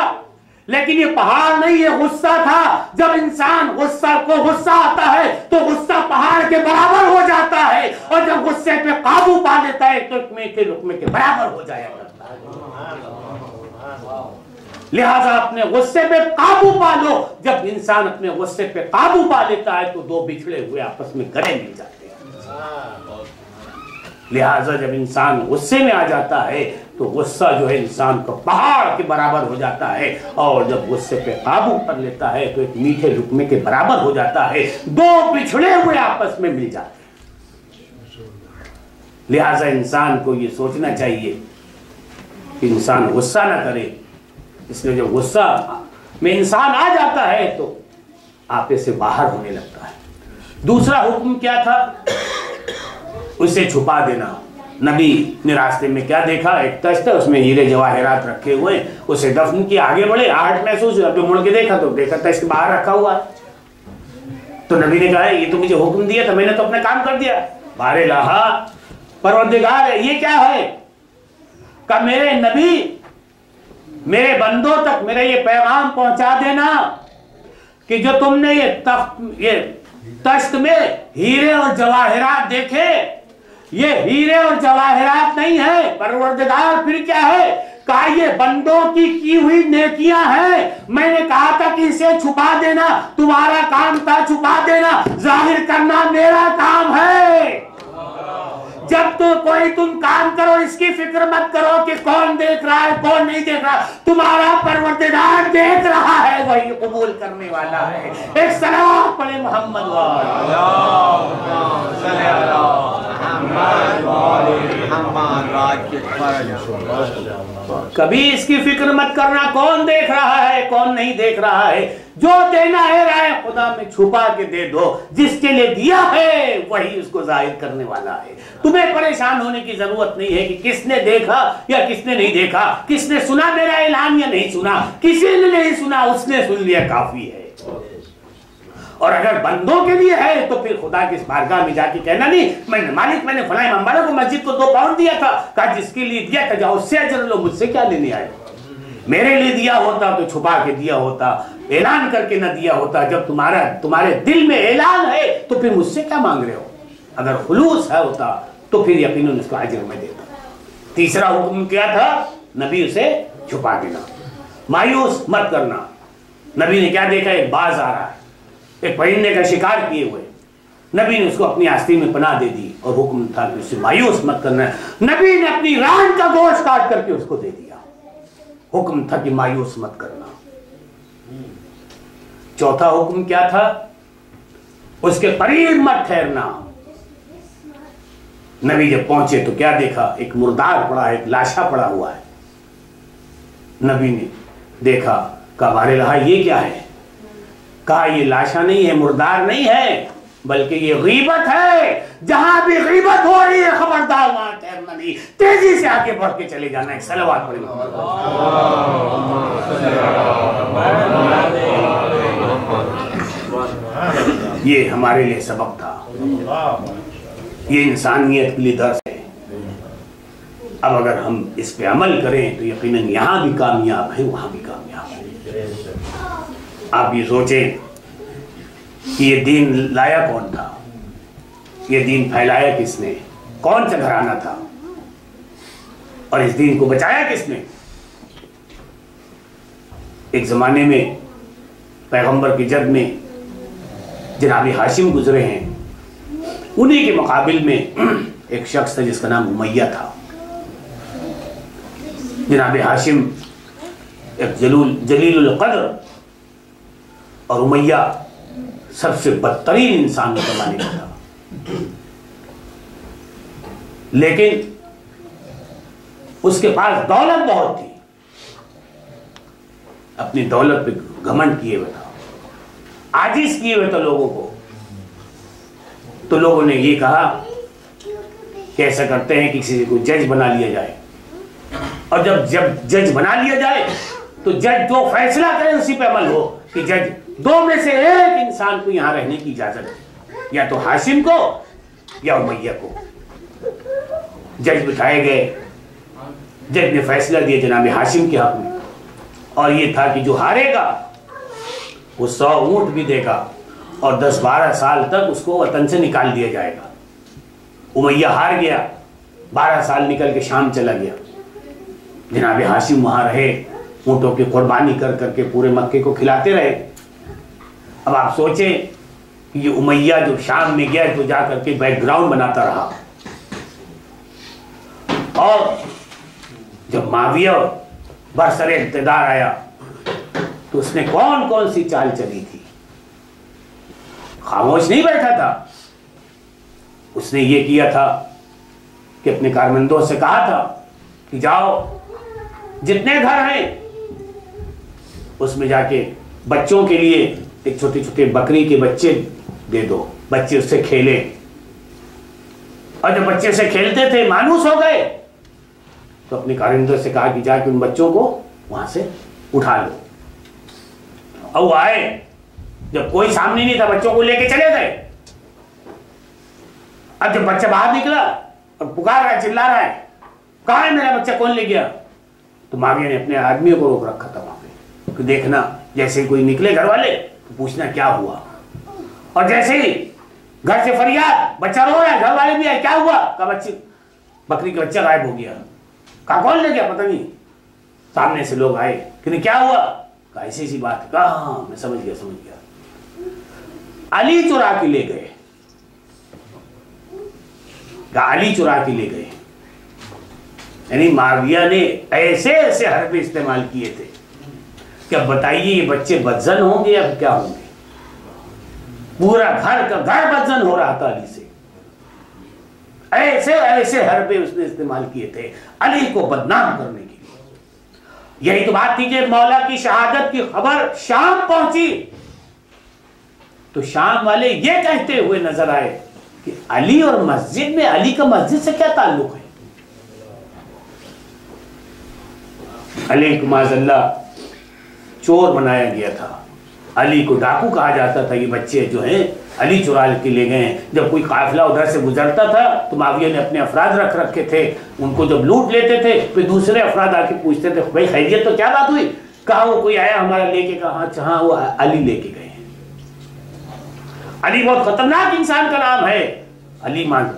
लेकिन ये पहाड़ नहीं, ये गुस्सा था। जब इंसान गुस्सा आता है तो गुस्सा पहाड़ के बराबर हो जाता है, और जब गुस्से पे काबू पा लेता है तो लुकमे के बराबर हो जाया करता है। लिहाजा अपने गुस्से पे काबू पा लो। जब इंसान अपने गुस्से पे काबू पा लेता है तो दो बिछड़े हुए आपस में गले मिल जाते हैं। लिहाजा जब इंसान गुस्से में आ जाता है तो गुस्सा जो है इंसान को पहाड़ के बराबर हो जाता है, और जब गुस्से पे काबू कर लेता है तो एक मीठे लुकमे के बराबर हो जाता है, दो बिछड़े हुए आपस में मिल जाते हैं। लिहाजा इंसान को ये सोचना चाहिए कि इंसान गुस्सा ना करे, इसलिए जब गुस्सा में इंसान आ जाता है तो आपे से बाहर होने लगता है। दूसरा हुक्म क्या था? उसे छुपा देना। नबी ने रास्ते में क्या देखा? एक तश्त है, उसमें हीरे जवाहरात रखे हुए, उसे दफन किया, आगे बढ़े, आहट महसूस हुआ, मुड़ के देखा तो देखा तश्त बाहर रखा हुआ। तो नबी ने कहा ये तो मुझे हुक्म दिया था, मैंने तो अपना काम कर दिया। बारे लाहा परवरदिगार है, ये क्या है? का मेरे नबी मेरे बंदों तक मेरा ये पैगाम पहुंचा देना कि जो तुमने ये तश्त में हीरे और जवाहरात देखे, ये हीरे और जवाहरात नहीं है परवरदिगार, फिर क्या है? कहा ये बंदों की हुई नेकियां हैं। मैंने कहा था कि इसे छुपा देना, तुम्हारा काम था छुपा देना, जाहिर करना मेरा काम है। जब तो कोई तुम काम करो इसकी फिक्र मत करो कि कौन देख रहा है कौन नहीं देख रहा, तुम्हारा परवरदिगार देख रहा है, वही कबूल करने वाला है। एक सलाम पढ़े मोहम्मद कभी इसकी फिक्र मत करना कौन देख रहा है कौन नहीं देख रहा है। जो देना है राय खुदा में छुपा के दे दो, जिसके लिए दिया है वही उसको जाहिर करने वाला है। तुम्हें परेशान होने की जरूरत नहीं है कि किसने देखा या किसने नहीं देखा, किसने सुना मेरा ऐलान या नहीं सुना। किसी ने नहीं सुना, उसने सुन लिया काफी है। और अगर बंदों के लिए है तो फिर खुदा की बारगाह में जाके कहना नहीं मैंने फलां इमाम वाला को मस्जिद को 2 पाउंड दिया था, कहा जिसके लिए दिया था जाओ उससे अजर लो, मुझसे क्या लेने आए। मेरे लिए दिया होता तो छुपा के दिया होता, ऐलान करके न दिया होता। जब तुम्हारे दिल में ऐलान है तो फिर मुझसे क्या मांग रहे हो? अगर खुलूस है होता तो फिर यकीनन उसको अजर में देता। तीसरा हुक्म क्या था? नबी उसे छुपा देना, मायूस मत करना। नबी ने क्या देखा? एक बाज आ रहा है, एक परिंदे का शिकार किए हुए। नबी ने उसको अपनी आस्तीन में पनाह दे दी और हुक्म था कि उससे मायूस मत करना। नबी ने अपनी रान का गोश्त काट करके उसको दे दिया, हुक्म था कि मायूस मत करना। चौथा हुक्म क्या था? उसके करीब मत ठहरना। नबी जब पहुंचे तो क्या देखा? एक मुर्दार पड़ा है, एक लाशा पड़ा हुआ है। नबी ने देखा, कहा बारे रहा ये क्या है? कहा ये लाशा नहीं है, मुर्दार नहीं है, बल्कि ये गीबत है। जहां भी गीबत हो रही है खबरदार वहां ठहरना नहीं, तेजी से आगे बढ़ के चले जाना। एक सलावत पढ़ें। ये हमारे लिए सबक था, ये इंसानियत के लिए दर्स है। अब अगर हम इस पे अमल करें तो यकीनन यहां भी कामयाब है, वहां भी कामयाब है। आप ये सोचें कि ये दीन लाया कौन था, ये दीन फैलाया किसने, कौन सा घराना था, और इस दीन को बचाया किसने। एक जमाने में पैगंबर की जद में जनाब हाशिम गुजरे हैं, उन्हीं के मुकाबिल में एक शख्स था जिसका नाम उमैया था। जनाब हाशिम एक जलीलुल कद्र और उमैया सबसे बदतरीन इंसान जमाने का था। लेकिन उसके पास दौलत बहुत थी, अपनी दौलत पे घमंड किए हुए था, आजिज किए हुए थे लोगों को। तो लोगों ने ये कहा कि ऐसा करते हैं कि किसी को जज बना लिया जाए, और जब जज बना लिया जाए तो जज जो फैसला करे उसी पे अमल हो कि जज 2 में से एक इंसान को यहां रहने की इजाजत है, या तो हाशिम को या उमैया को। जज बिठाए गए, जज ने फैसला दिया जनाब हाशिम के हक में, और ये था कि जो हारेगा वो 100 ऊंट भी देगा और 10-12 साल तक उसको वतन से निकाल दिया जाएगा। उमैया हार गया, 12 साल निकल के शाम चला गया। जनाब हाशिम वहां रहे, ऊंटों की कुर्बानी कर करके पूरे मक्के को खिलाते रहे। अब आप सोचें कि ये उमैया जो शाम में गया तो जाकर के बैकग्राउंड बनाता रहा, और जब माविया बरसरे इक़्तिदार आया तो उसने कौन कौन सी चाल चली थी। खामोश नहीं बैठा था, उसने ये किया था कि अपने कारमंदों से कहा था कि जाओ जितने घर हैं उसमें जाके बच्चों के लिए एक छोटे छोटे बकरी के बच्चे दे दो, बच्चे उससे खेले। और जब बच्चे से खेलते थे मानूस हो गए तो अपने कारिंदों से कहा कि जाके उन बच्चों को वहां से उठा लो। और वो आए, जब कोई सामने नहीं था बच्चों को लेके चले गए। अब जब बच्चा बाहर निकला और पुकार रहा है, चिल्ला रहा है, कहाँ है मेरा बच्चा, कौन ले गया? तो माविया ने अपने आदमियों को रोक रखा था वहां पे कि देखना, जैसे कोई निकले घर वाले तो पूछना क्या हुआ। और जैसे ही घर से फरियाद, बच्चा रो रहा है, घर वाले भी आए, क्या हुआ? का बच्ची, बकरी का बच्चा गायब हो गया। कहा कौन ले गया? पता नहीं। सामने से लोग आए कि क्या हुआ? कहा ऐसी सी बात। कहा हाँ मैं समझ गया। अली चुरा के ले गए। अली चुरा के ले गए, यानी माविया ने ऐसे ऐसे हरबे इस्तेमाल किए थे कि अब बताइए ये बच्चे बदजन होंगे या क्या होंगे। पूरा घर का घर बदजन हो रहा था अली से। ऐसे ऐसे हरबे उसने इस्तेमाल किए थे अली को बदनाम करने के लिए। यही तो बात थी कि मौला की शहादत की खबर शाम पहुंची तो शाम वाले ये कहते हुए नजर आए कि अली और मस्जिद में, अली का मस्जिद से क्या ताल्लुक है? अली को माज़अल्लाह चोर बनाया गया था, अली को डाकू कहा जाता था। ये बच्चे जो हैं अली चुरा के ले गए हैं। जब कोई काफिला उधर से गुजरता था तो माविया ने अपने अफराद रख रखे थे, उनको जब लूट लेते थे फिर दूसरे अफराद आके पूछते थे भाई खैरियत तो क्या बात हुई? कहा वो कोई आया हमारा लेके, कहा हाँ वो अली लेके गए हैं। अली बहुत खतरनाक इंसान का नाम है। अली मान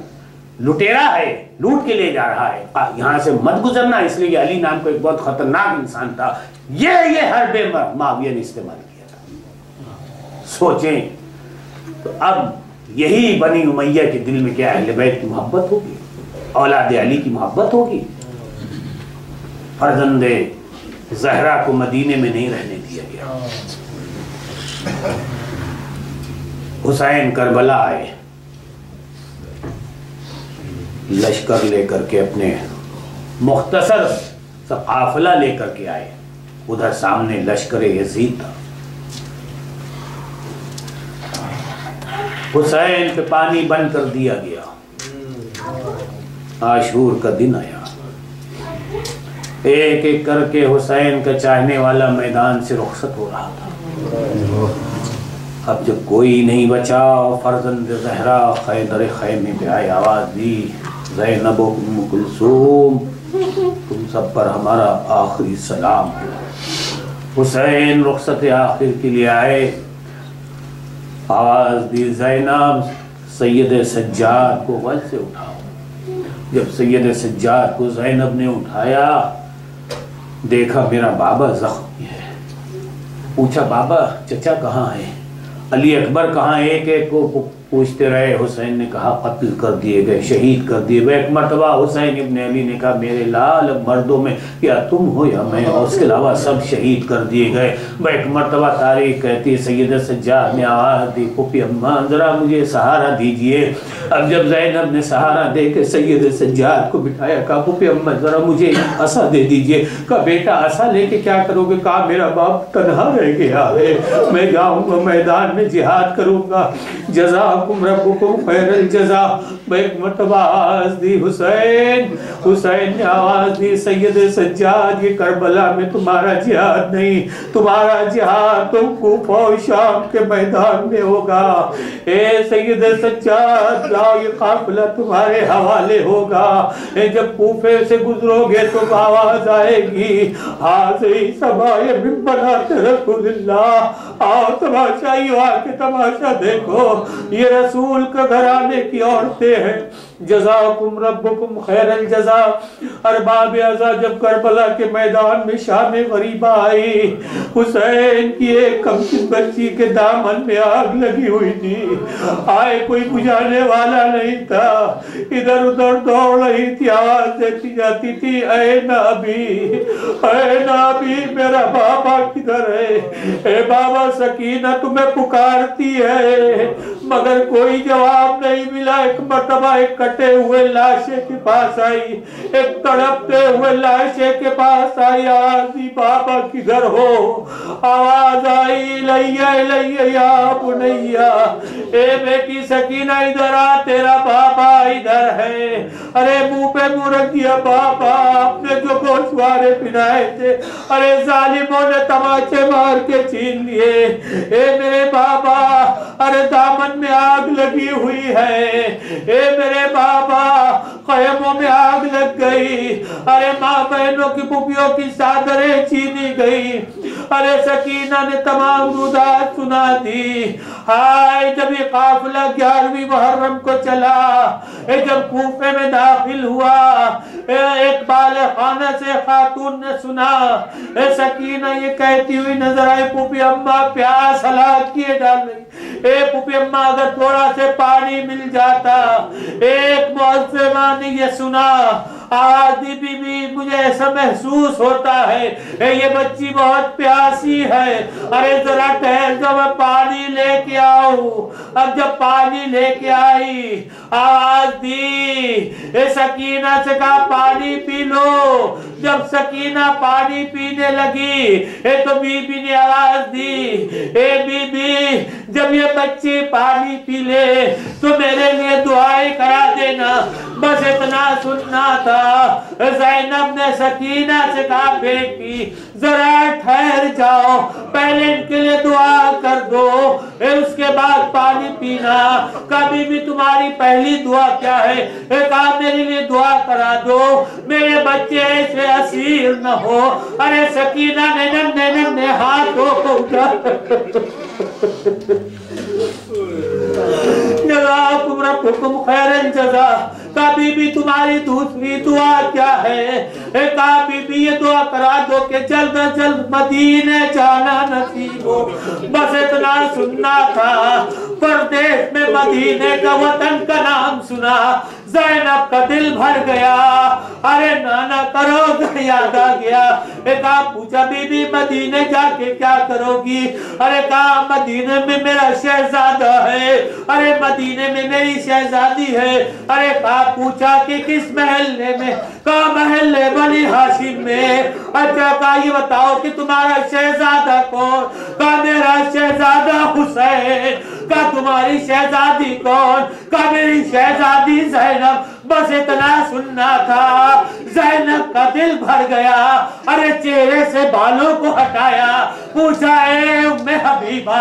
लुटेरा है, लूट के ले जा रहा है, यहां से मत गुजरना, इसलिए अली नाम का एक बहुत खतरनाक इंसान था। ये हरबे माविया ने इस्तेमाल किया था। सोचें तो अब यही बनी उमैया के दिल में क्या अहले बैत की मोहब्बत होगी, औलाद अली की मोहब्बत होगी। फर्जंदे ज़हरा को मदीने में नहीं रहने दिया गया। हुसैन करबला आए, लश्कर लेकर के, अपने मुख्तसर सा काफिला लेकर के आए। उधर सामने लश्कर यजीद था। हुसैन पे पानी बंद कर दिया गया। आशूर का दिन आया, एक एक करके हुसैन का चाहने वाला मैदान से रुखसत हो रहा था। अब जब कोई नहीं बचा, फर्जंद ज़हरा खैदर खैमे पे आए, आवाज दी, ज़ैनब उम्म कुलसूम तुम सब पर हमारा आखिरी सलाम। हुसैन रुखसत आखिर के लिए आए, आवाज दी, ज़ैनब सैयद सज्जाद को वल से उठाओ। जब सैयद सज्जाद को ज़ैनब ने उठाया, देखा मेरा बाबा जख्मी है। पूछा बाबा चचा कहाँ है, अली अकबर कहाँ? एक एक को पूछते रहे। हुसैन ने कहा कत्ल कर दिए गए, शहीद कर दिए गए। एक मरतबा हुसैन इब्न अली ने कहा मेरे लाल मर्दों में क्या तुम हो या मैं, और उसके अलावा सब शहीद कर दिए गए। एक मरतबा तारीख कहती है सैयद सज्जाद ने आवाज़ दी, पुपी अम्मा जरा मुझे सहारा दीजिए। अब जब ज़ैनब ने सहारा दे के सैयद सज्जाद को बिठाया, कहा पुपी अम्मा जरा मुझे असा दे दीजिए। कहा बेटा असा लेके क्या करोगे? कहा मेरा बाप तनहा रह गया है, मैं जाऊँगा मैदान में जिहाद करूँगा। जज़ाकुम रब्बुकुम खैरल जज़ा, एक मरतबा आवाज दी, हुसैन। हुसैन ने आवाज दी, सैयद सज्जाद, ये करबला में तुम्हारा जिहाद नहीं, तुम्हारा जिहाद तो कूफा और शाम के मैदान में होगा। ए सैयद सज्जाद, जाओ, ये काफिला तुम्हारे हवाले होगा। जब कूफे से गुजरोगे तो आवाज आएगी, हाज़ी समाए मिंबरात रसूलुल्लाह। आओ तमाशा, ये आके तमाशा देखो, ये रसूल का घराने की औरतें हैं। जज़ाकुम रब्बुकुम खैरल जज़ा। अरबाब अज़ा जब करबला के मैदान में शाम गरीबा आई, हुसैन की एक कमसिन बच्ची के दामन में आग लगी हुई थी। आए कोई बुझाने वाला नहीं था, इधर उधर दौड़ रही थी, आवाज देती जाती थी, ऐ नबी, ऐ नबी, मेरा बाबा किधर है? ए बाबा, सकीना तुम्हें पुकारती है, मगर कोई जवाब नहीं मिला। एक मरतबा एक कटे हुए लाशे के पास आई, एक तड़पते हुए लाशे के पास आई, आवाज़, बाबा किधर हो? आवाज आई, लैया लैया या बुनैया, ए बेटी सकीना इधर आ, तेरा बाबा इधर है। अरे मुंह पे मुंह रख दिया, बाबा आपने जो गोशवारे पिनाए थे, अरे जालिमों ने तमाचे मार के छीन लिए। ए मेरे बाबा, अरे दामन में आग लगी हुई है, ए मेरे बाबा, खैमों में आग लग गई। अरे माँ बहनों की पुपियों की चादरें छीनी गई। अरे सकीना ने तमाम रुदात सुना दी। हाय, जब ये काफिला 11वीं मुहर्रम को चला, जब कूफे में दाखिल हुआ, एक बाले खाना से खातून ने सुना, सकीना ये कहती हुई नजर आई, पुपी अम्मा प्यास हलाक किए डाल रही। ए पुपी अम्मा, अगर थोड़ा से पानी मिल जाता। एक मुअज्जिमा ने ये सुना, आदि बीबी, मुझे ऐसा महसूस होता है ये बच्ची बहुत प्यासी है, अरे जरा ठहर जाओ, मैं पानी लेके आऊं। अब जब पानी लेके आई, आवाज दी, सकीना से कहा पानी पी लो। जब सकीना पानी पीने लगी, तो बीबी ने आवाज दी, ए बीबी, जब ये बच्ची पानी पी ले तो मेरे लिए दुआएं करा देना। बस इतना सुनना था। ज़ैनब ने सकीना से कहा, बेटी जरा ठहर जाओ, पहले इनके लिए दुआ कर दो, उसके बाद पानी पीना। कभी भी तुम्हारी पहली दुआ क्या है? कहा मेरे लिए दुआ करा दो, मेरे बच्चे ऐसे असीर न हो। अरे सकीना ने नन्हे हाथों को उठा, जज़ाकुम रब्बुकुम खैरल जज़ा। कभी भी तुम्हारी दूसरी दुआ क्या है? कभी भी ये दुआ करा दो कि जल्द अज जल्द मदीने जाना नसीब हो। बस इतना सुनना था। परदेश में मदीने का वतन का नाम सुना, ज़ैनब का दिल भर गया। अरे नाना करो, याद आ गया। एक आप पूछा, बीबी मदीने जाके क्या करोगी? अरे कहा मदीने में मेरा शहजादा है, अरे मदीने में मेरी शहजादी है। अरे कहा पूछा कि किस महल्ले में? कहा महल्ले बनी हाशिम में। अच्छा कहा ये बताओ कि तुम्हारा शहजादा कौन? कहा मेरा शहजादा हुसैन। कहा तुम्हारी शहजादी कौन? कहा मेरी शहजादी ज़ैनब। बस इतना सुनना था। ज़ैनब का दिल भर गया। अरे चेहरे से बालों को हटाया, पूछा ए उम्मे हबीबा,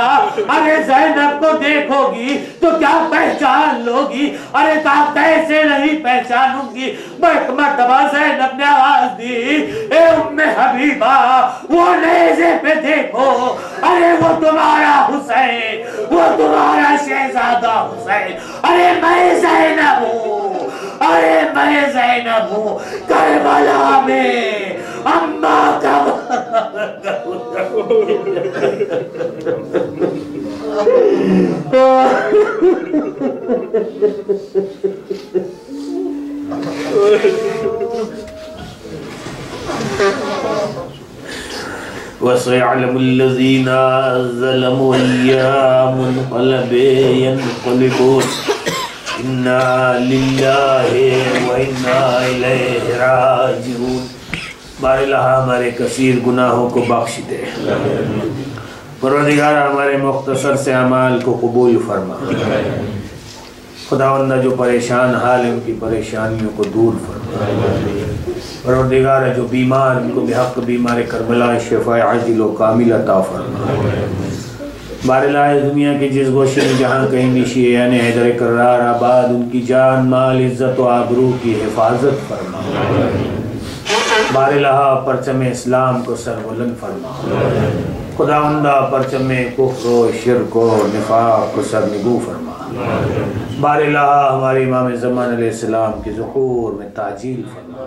अरे ज़ैनब को देखोगी तो क्या पहचान लोगी? अरे कहा कैसे नहीं पहचानूंगी। मर्तबा ज़ैनब ने आवाज दी, ए उम्मे हबीबा, वो नेज़े पे देखो, अरे वो तुम्हारा हुसैन, वो तुम्हारा शहजादा हुसैन। अरे मैं ज़ैनब हूँ, अरे मैं ज़ैनब हूँ, करबला में अम्मा का वसयअलमुल्लज़ीना ज़लमू यन्क़लिबून इन्ना लिल्लाहि व इन्ना इलैहि राजिऊन। बारिल्लाह हमारे कसीर गुनाहों को बख्श दे। परवरदिगार हमारे मुख्तसर से अमाल को कबूल फरमा। खुदावंदा जो परेशान हाल है उनकी परेशानियों को दूर फरमा। परवरदिगार जो बीमार उनको बेहक बीमार करबला शिफा आजिल व कामिल अता फरमा। बारला दुनिया की जिस गोशे में जहाँ कहीं भी शियान हैदर करार आबाद उनकी जान माल इज़्ज़त व आबरू की हिफाजत फरमा। बारला परचम इस्लाम को सरबुलंद फरमा। खुदावंदा परचम कुफ्र शिर्क व निफाक को सरनिगू फरमा। बारला हमारे इमाम ज़मान अलैहिस्सलाम के ज़ुहूर में ताजील फरमा।